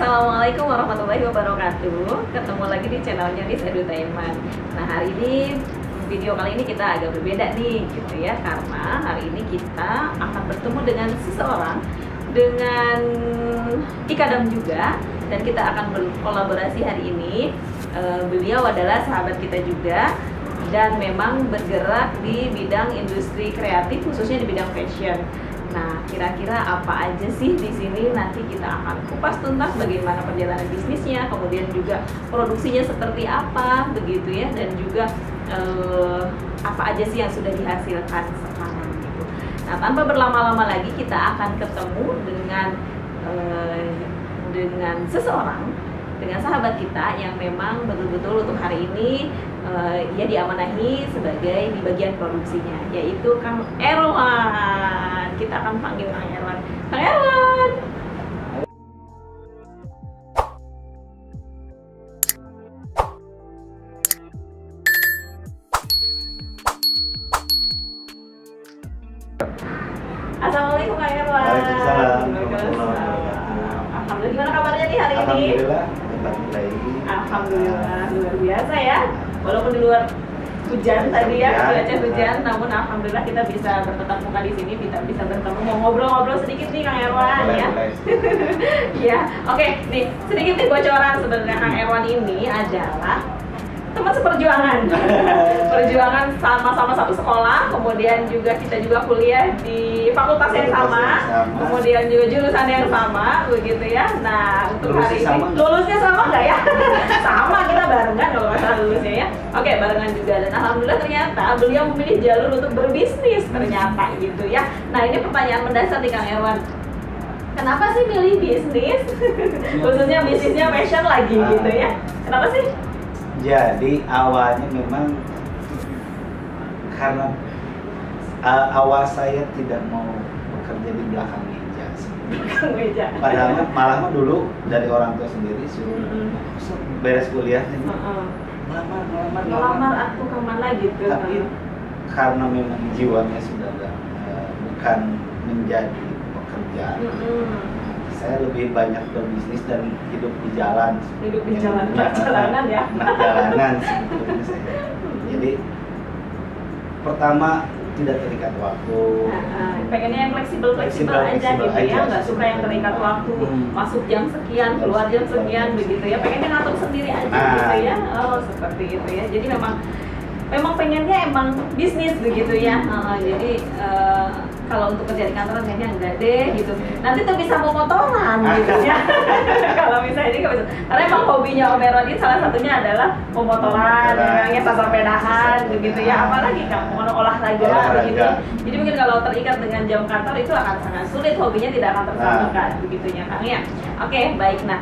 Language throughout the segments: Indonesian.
Assalamualaikum warahmatullahi wabarakatuh. Ketemu lagi di channelnya Nis Edutainment. Nah, hari ini video kali ini kita agak berbeda nih gitu ya, karena hari ini kita akan bertemu dengan seseorang dengan ikadam juga, dan kita akan berkolaborasi hari ini. Beliau adalah sahabat kita juga dan memang bergerak di bidang industri kreatif, khususnya di bidang fashion. Nah, kira-kira apa aja sih di sini? Nanti kita akan kupas tuntas bagaimana perjalanan bisnisnya, kemudian juga produksinya seperti apa, begitu ya, dan juga apa aja sih yang sudah dihasilkan sekarang gitu. Nah, tanpa berlama-lama lagi kita akan ketemu dengan seseorang, dengan sahabat kita yang memang betul-betul untuk hari ini ia diamanahi sebagai di bagian produksinya, yaitu Kang Erwan. Kita akan panggil Kang Erwan. Kang Erwan. Assalamualaikum Kang Erwan. Waalaikumsalam. Alhamdulillah, gimana kabarnya nih hari ini? Alhamdulillah, tempat lagi. Alhamdulillah, luar biasa ya. Walaupun di luar hujan tadi ya, cuaca hujan, namun alhamdulillah kita bisa bertatap muka di sini, bisa bertemu, mau ngobrol-ngobrol sedikit nih Kang Erwan ya. Ya, oke, nih sedikit nih bocoran sebenarnya. Kang Erwan ini adalah teman seperjuangan. Perjuangan sama-sama satu sekolah, kemudian juga kita juga kuliah di fakultas yang sama, kemudian juga jurusan yang sama, begitu ya. Nah, untuk hari ini lulusnya sama nggak ya? Sama, kita barengan kalau masalah lulusnya ya. Oke, barengan juga, dan alhamdulillah ternyata beliau memilih jalur untuk berbisnis ternyata gitu ya. Nah, ini pertanyaan mendasar nih Kang Erwan. Kenapa sih milih bisnis? Khususnya bisnisnya fashion lagi gitu ya. Kenapa sih? Jadi awalnya memang karena awal saya tidak mau bekerja di belakang meja. Padahal malah dulu dari orang tua sendiri suruh beres kuliah nih. Melamar aku kemana gitu. Tapi karena memang jiwanya sudah bukan menjadi pekerja, saya lebih banyak berbisnis dan hidup di jalan. Hidup di jalan, jalanan ya. Jalanan sebetulnya saya. Jadi pertama tidak terikat waktu. Pengennya yang fleksibel aja gitu ya, nggak suka yang terikat waktu. Masuk jam sekian, keluar jam sekian begitu ya. Pengennya ngatur sendiri aja gitu ya. Oh, seperti itu ya. Jadi memang pengennya emang bisnis begitu ya. Jadi kalau untuk kerja di kantoran kayaknya enggak deh gitu. Nanti tuh bisa mau motoran gitu ya. Kalau misalnya ini nggak bisa. Karena emang hobinya Om Erwan ini salah satunya adalah pemotoran, yang sepedahan begitu ya. Apalagi kan mau olahraga begitu. Jadi mungkin kalau terikat dengan jam kantor itu akan sangat sulit, hobinya tidak akan tersalurkan begitunya Kang ya. Oke, baik. Nah,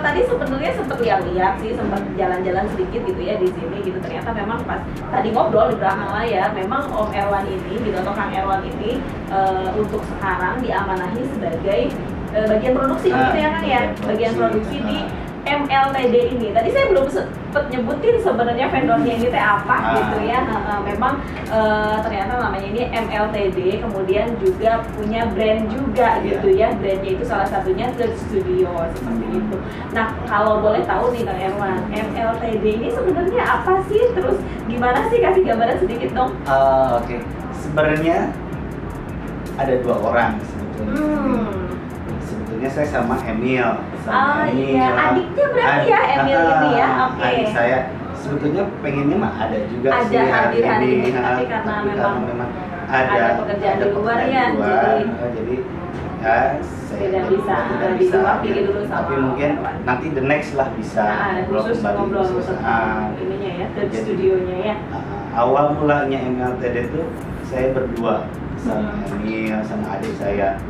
tadi sebenarnya sempat lihat sih, sempat jalan-jalan sedikit gitu ya di sini gitu. Ternyata memang pas tadi ngobrol di belakang layar, memang Om Erwan ini gitu, atau Kang Erwan ini untuk sekarang diamanahi sebagai bagian produksi gitu ya Kang ya, bagian produksi di MLTD ini. Tadi saya belum sempat nyebutin sebenarnya vendornya ini teh apa gitu ya. Memang ternyata namanya ini MLTD, kemudian juga punya brand juga gitu ya. Brandnya itu salah satunya The Studio seperti itu. Nah, kalau boleh tahu nih Kang Erwan, MLTD ini sebenarnya apa sih? Terus gimana sih, kasih gambaran sedikit dong. Oke. Sebenarnya ada dua orang sebetulnya. Sebetulnya saya sama Emil. Iya, adiknya berarti ya Emil ini ya. Oke. Adik saya sebetulnya pengennya mah ada juga sih hadir hari ini, tapi karena memang ada pekerjaan di luar ya. Jadi ya tidak bisa diwakili dulu sama tapi mungkin nanti the next lah bisa khusus ngobrol tentang ininya ya, ke studionya ya. Awal mulanya MLTD itu saya berdua sama Emil sama adik saya.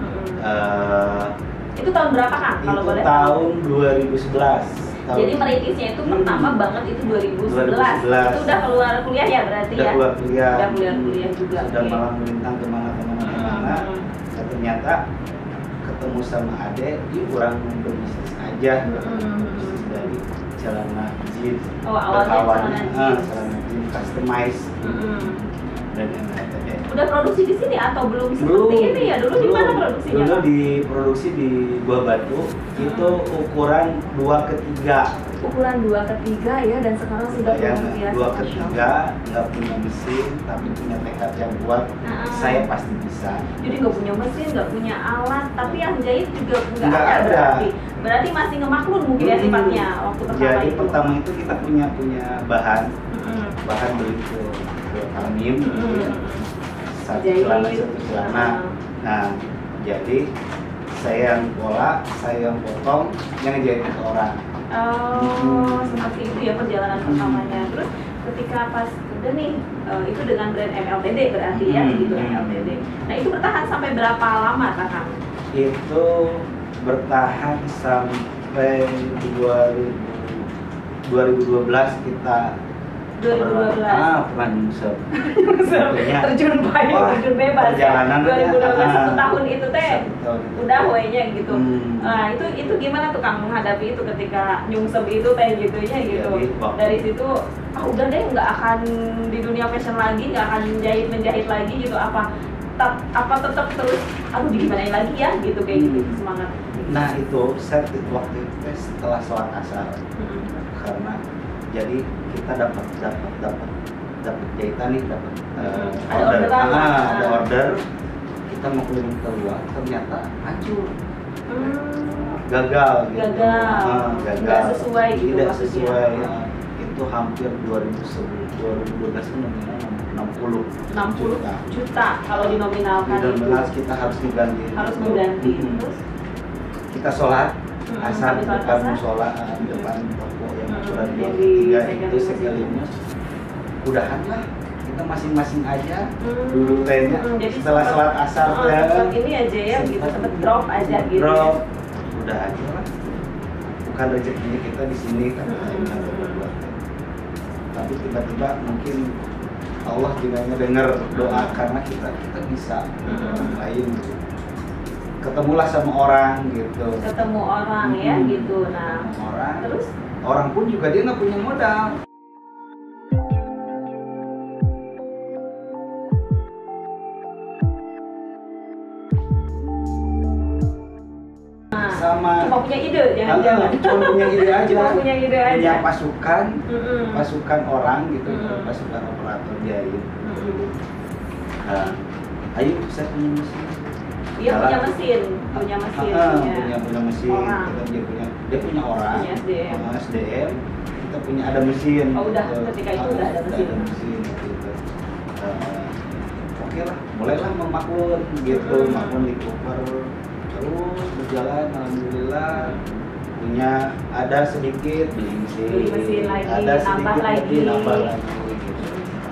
Itu tahun berapa Kang? Kalau boleh? Tahun 2011. Jadi merintisnya itu pertama banget itu 2011. Itu udah keluar kuliah ya berarti ya? Udah kuliah juga. Sudah malah melintang kemana-kemana. Ternyata ketemu sama adek, dia kurang berbisnis aja. Bisnis dari celana jeans. Awalnya celana jeans customize. Dan MLTD. Udah produksi di sini atau belum seperti ini ya? Dulu di mana produksinya? Dulu diproduksi di Buah Batu, itu ukuran 2/3. Ukuran 2/3 ya, dan sekarang sudah ya, 2/3, nggak punya mesin, tapi punya tekad yang kuat. Saya pasti bisa. Jadi nggak punya mesin, nggak punya alat, tapi yang jahit juga nggak ada. Berarti masih ngemaklun mungkin ya sifatnya waktu pertama. Jadi pertama itu kita punya bahan beli ke Almim, satu celana. Nah, jadi saya yang pola, saya yang potong, yang ngejahit ke orang. Seperti itu ya perjalanan pertamanya. Terus ketika pas udah nih, itu dengan brand MLTD berarti ya, gitu MLTD. Nah itu bertahan sampai berapa lama Kang? Itu bertahan sampai 2012 kita 2012. Pernah nyungsep. Terjun bebas. Perjalanan 2012 1 tahun itu teh. Udah wenya gitu. Nah, itu gimana tuh Kang menghadapi itu ketika nyungsep itu teh gitu ya gitu. Dari situ udah deh nggak akan di dunia fashion lagi, nggak akan menjahit lagi gitu, apa tetap terus digimanain lagi ya gitu kayak gitu semangat. Nah, itu set waktu itu setelah sholat asar. Karena jadi kita dapat jahitan nih, dapat ada order, kita mau keliling keluar, ternyata hancur, gagal gitu. Tidak sesuai gitu, tidak sesuai ya. Itu hampir 2012 itu nominal 60 juta kalau dinominalkan. Dinominal kita harus mengganti. Terus kita sholat asar di depan musola, di depan toko yang ukuran 2/3 itu sekaligus udahan lah, kita masing-masing aja dulu trennya. Setelah sholat asar ini aja ya gitu, sempet drop aja gitu. Drop, udah aja lah, bukan rezekinya kita di sini kan. Tapi tiba-tiba mungkin Allah juga ngedenger doa karena kita bisa orang lain gitu. Ketemulah sama orang gitu. Ketemu orang ya gitu. Nah, terus orang pun juga dia nggak punya modal. Cuma punya ide, jangan-jangan. Cuma punya ide aja. Punya pasukan orang gitu, pasukan operator jahit. Nah, ayo saya punya mesin. Iya punya mesin. Punya mesin. Dia punya orang. Punya SDM. Kita punya ada mesin. Udah ketika itu udah ada mesin. Gitu. Oke lah, mulailah memaklun gitu, maklun di Cooper. Terus berjalan, alhamdulillah punya ada sedikit beli mesin lagi, ada sedikit nambah lagi gitu.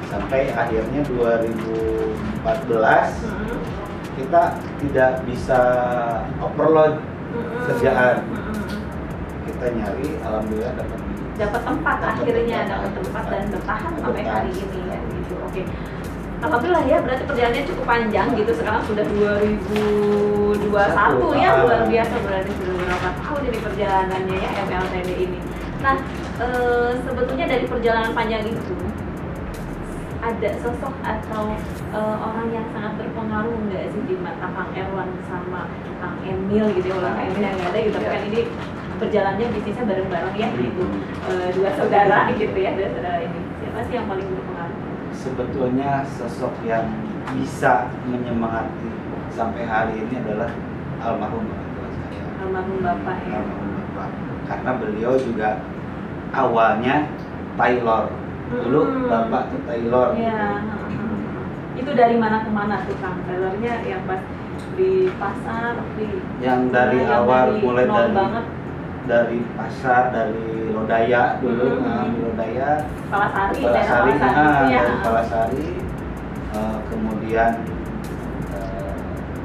Sampai akhirnya 2014 kita tidak bisa overload kerjaan. Kita nyari, alhamdulillah dapat tempat dan bertahan sampai hari ini ya gitu. Oke. Alhamdulillah ya, berarti perjalanannya cukup panjang gitu. Sekarang sudah 2021 ya, luar biasa, berarti sudah berapa tahun ini perjalanannya ya MLTD ini. Nah, sebetulnya dari perjalanan panjang itu ada sosok atau orang yang sangat berpengaruh nggak sih di mata Kang Erwan sama Kang Emil gitu ya? Kang Emil yang nggak ada gitu, kan ini berjalannya bisnisnya bareng-bareng ya gitu, dua saudara gitu ya, dua saudara ini. Siapa sih yang paling berpengaruh? Sebetulnya sosok yang bisa menyemangati sampai hari ini adalah almarhum bapak saya. Almarhum bapak ya. Almarhum bapak. Karena beliau juga awalnya tailor. Dulu bapak tuh tailor. Iya. Itu dari mana ke mana tuh Kang? Tailornya yang pas di pasar, yang dari awal dari mulai banget. Dari pasar, dari Lodaya dulu, Lodaya, Palasari, dari Palasari, kemudian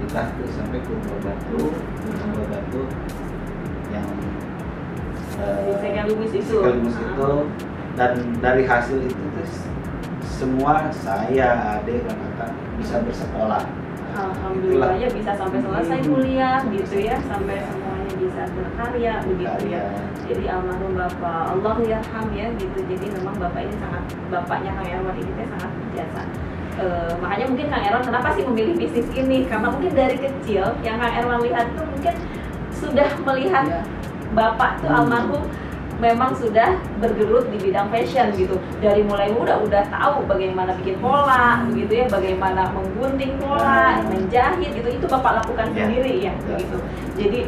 dikasih sampai ke Batu, yang Second Lubis itu. Dan dari hasil itu terus semua saya, adik dan kakak bisa bersekolah. Alhamdulillah ya bisa sampai selesai kuliah gitu ya, sampai semuanya bisa berkarya begitu ya. Jadi almarhum Bapak Allah yarham ya gitu. Jadi memang Bapak ini bapaknya Kang Erwan ini sangat berjasa. Makanya mungkin Kang Erwan kenapa sih memilih bisnis ini? Karena mungkin dari kecil yang Kang Erwan lihat tuh mungkin sudah melihat Bapak tuh almarhum memang sudah bergelut di bidang fashion gitu. Dari mulai muda udah tahu bagaimana bikin pola begitu ya, bagaimana menggunting pola, menjahit gitu. Itu Bapak lakukan sendiri ya begitu. Jadi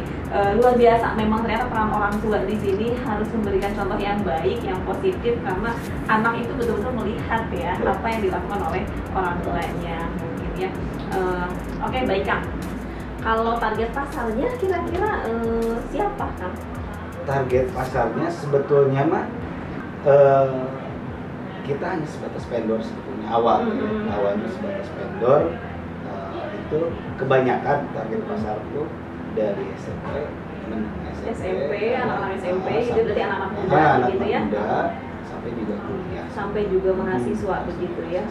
luar biasa memang ternyata peran orang tua di sini harus memberikan contoh yang baik, yang positif, karena anak itu betul-betul melihat ya apa yang dilakukan oleh orang tuanya mungkin ya. Oke, baik Kang. Kalau target pasarnya kira-kira siapa Kang? Target pasarnya sebetulnya mah kita hanya sebatas vendor sebetulnya awalnya sebatas vendor. Itu kebanyakan target pasar itu dari SMP, anak-anak SMP itu berarti anak-anak muda gitu ya, sampai juga kuliah, sampai juga mahasiswa begitu ya.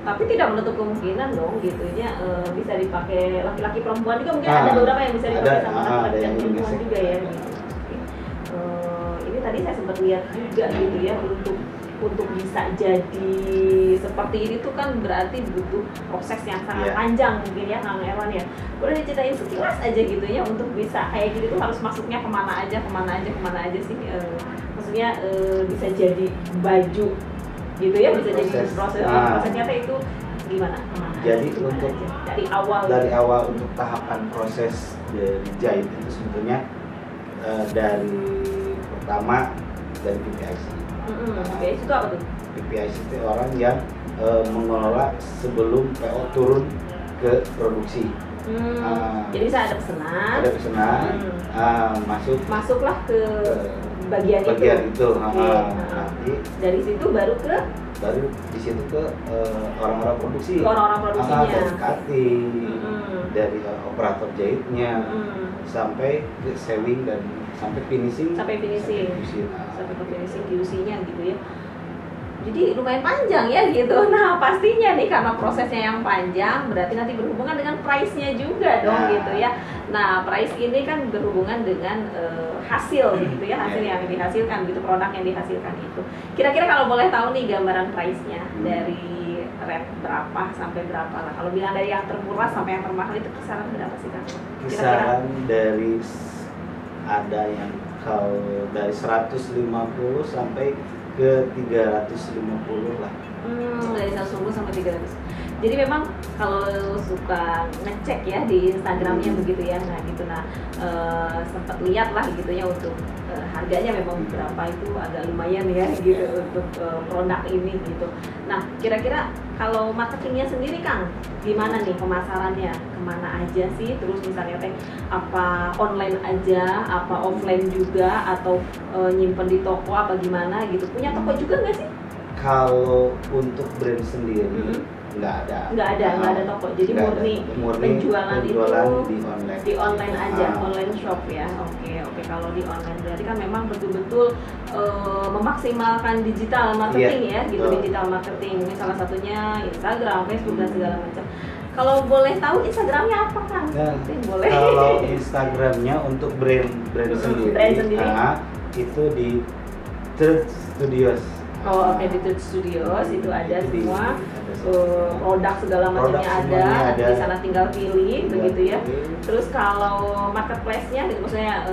Tapi tidak menutup kemungkinan dong gitu ya, bisa dipakai laki-laki perempuan juga mungkin ada beberapa yang bisa dipakai sama laki-laki dan perempuan juga ya gitu. Ini tadi saya sempat lihat juga gitu ya, untuk bisa jadi seperti ini tuh kan berarti butuh proses yang sangat panjang mungkin ya Kang Erwan ya. Boleh diceritain sekilas aja gitu ya, untuk bisa kayak gitu tuh harus masuknya kemana aja sih, maksudnya bisa jadi baju gitu ya, bisa jadi prosesnya itu gimana? Jadi untuk dari awal untuk tahapan proses dari jahit itu sebetulnya dari pertama dari PPIC. PPIC itu apa tuh? PPIC itu orang yang mengelola sebelum PO turun ke produksi. Jadi saya ada pesanan, masuklah ke bagian itu. Nanti dari situ baru di situ ke orang-orang produksi. Produksinya. Dari cutting, dari operator jahitnya, sampai ke sewing dan sampai finishing. Sampai ke finishing QC-nya gitu ya. Jadi lumayan panjang ya gitu. Nah pastinya nih karena prosesnya yang panjang berarti nanti berhubungan dengan price-nya juga dong gitu ya. Nah price ini kan berhubungan dengan hasil gitu ya, hasil yang dihasilkan gitu, produk yang dihasilkan itu. Kira-kira kalau boleh tahu nih gambaran price-nya dari rate berapa sampai berapa lah. Kalau bilang dari yang termurah sampai yang termahal itu kisaran berapa sih Kang? Kisaran dari ada yang kalau dari 150 sampai ke 350 lah. Dari 150 sampai 300. Jadi memang kalau suka ngecek ya di Instagramnya begitu ya, nah gitu, sempat lihat lah gitu ya untuk harganya memang berapa itu agak lumayan ya gitu untuk produk ini gitu. Nah kira-kira kalau marketingnya sendiri Kang, gimana nih pemasarannya, kemana aja sih? Terus misalnya apa online aja, apa offline juga, atau nyimpen di toko apa gimana gitu? Punya toko juga nggak sih? Kalau untuk brand sendiri nggak ada toko, jadi murni penjualan itu di online aja, online shop ya. Oke, kalau di online berarti kan memang betul-betul memaksimalkan digital marketing ya gitu, digital marketing. Ini salah satunya Instagram, Facebook dan segala macam. Kalau boleh tahu Instagramnya apa Kang? Boleh. Kalau Instagramnya untuk brand sendiri, itu di Third Studios. Oke, di Third Studios itu ada semua produk segala macamnya ada di sana, tinggal pilih begitu ya. Terus kalau marketplace-nya gitu, maksudnya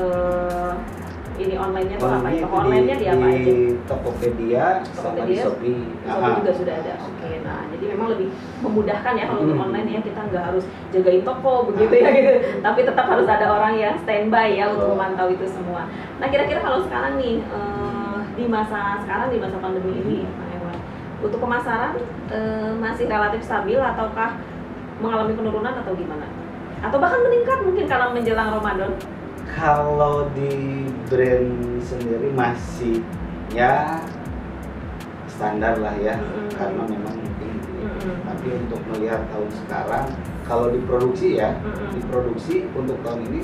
ini online-nya tuh apa? Toko online-nya di apa aja? Tokopedia sama di Shopee. Shopee juga sudah ada. Oke, nah jadi memang lebih memudahkan ya kalau untuk online ya, kita nggak harus jagain toko begitu ya gitu. Tapi tetap harus ada orang yang standby ya untuk memantau itu semua. Nah kira-kira kalau sekarang nih di masa pandemi ini, Pak Erwan, untuk pemasaran masih relatif stabil ataukah mengalami penurunan atau gimana? Atau bahkan meningkat mungkin karena menjelang Ramadan? Kalau di brand sendiri masih ya standar lah ya, karena memang mungkin tapi untuk melihat tahun sekarang, kalau diproduksi ya, diproduksi untuk tahun ini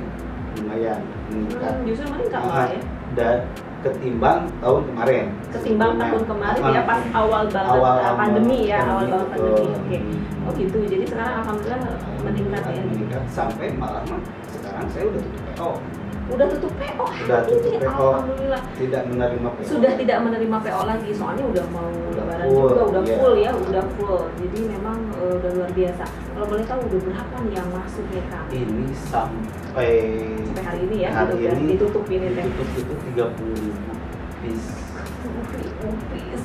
lumayan meningkat. Justru meningkat lah ya. Dan ketimbang tahun kemarin. Ketimbang tahun kemarin ya pas awal banget pandemi ya, awal banget pandemi. Oke. Oh gitu. Jadi sekarang alhamdulillah meningkat ya. Meningkat sampai malah sekarang saya udah tutup PO. Udah tutup PO. Udah tutup PO. Alhamdulillah. Tidak menerima PO. Sudah tidak menerima PO lagi, soalnya udah mau lebaran juga, udah full ya, udah full. Jadi memang udah luar biasa. Kalau boleh tahu udah berapa nih yang masuk ya Kang? Ini sampai hari ini ya, hari ini ditutup ini teh. Ditutup itu 30.000 piece.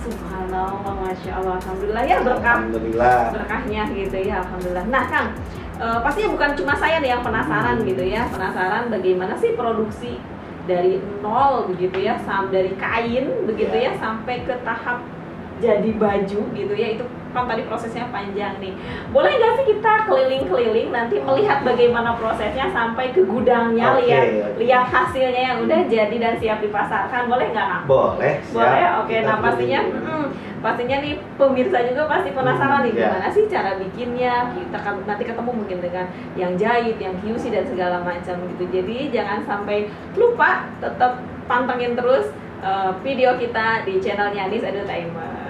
Subhanallah, masya Allah, alhamdulillah ya, berkah. Alhamdulillah. Berkahnya gitu ya, alhamdulillah. Nah Kang, pastinya bukan cuma saya nih yang penasaran gitu ya, penasaran bagaimana sih produksi dari nol begitu ya, dari kain begitu ya sampai ke tahap jadi baju gitu ya. Itu kan tadi prosesnya panjang nih. Boleh nggak sih kita keliling-keliling nanti melihat bagaimana prosesnya sampai ke gudangnya, lihat hasilnya yang udah jadi dan siap dipasarkan, boleh nggak Kang? Boleh. Boleh. Oke. Nah pastinya nih pemirsa juga pasti penasaran nih gimana sih cara bikinnya. Kita kan nanti ketemu mungkin dengan yang jahit, yang QC dan segala macam gitu. Jadi jangan sampai lupa, tetap pantengin terus video kita di channelnya Nis Entertainment.